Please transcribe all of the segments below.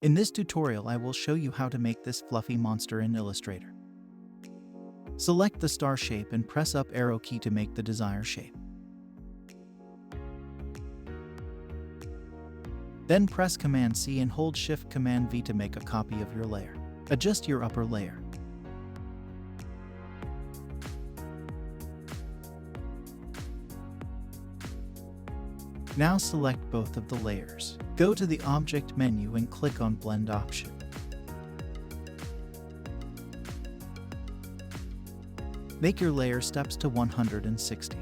In this tutorial, I will show you how to make this fluffy monster in Illustrator. Select the star shape and press up arrow key to make the desired shape. Then press Command C and hold Shift Command V to make a copy of your layer. Adjust your upper layer. Now select both of the layers. Go to the Object menu and click on Blend option. Make your layer steps to 160.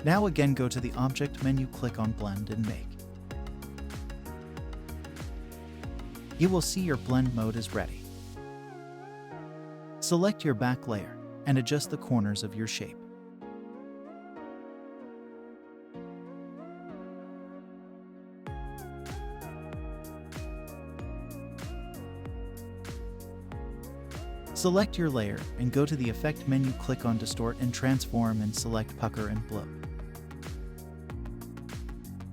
Now again go to the Object menu, click on Blend and Make. You will see your blend mode is ready. Select your back layer and adjust the corners of your shape. Select your layer and go to the Effect menu, click on Distort and Transform and select Pucker and Blow.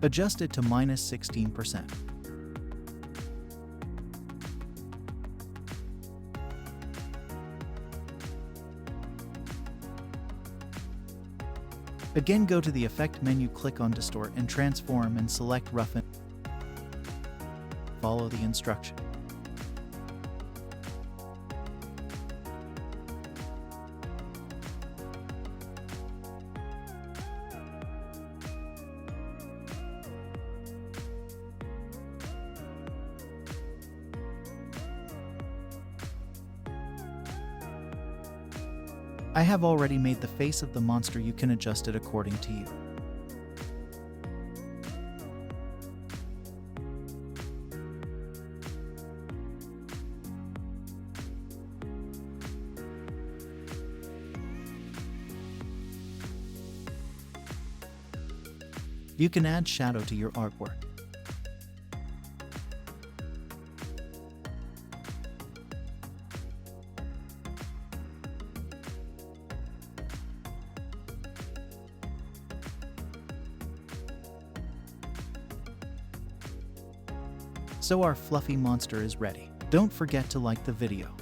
Adjust it to -16%. Again go to the Effect menu, click on Distort and Transform and select Roughen. Follow the instruction. I have already made the face of the monster. You can adjust it according to you. You can add shadow to your artwork. So our fluffy monster is ready. Don't forget to like the video.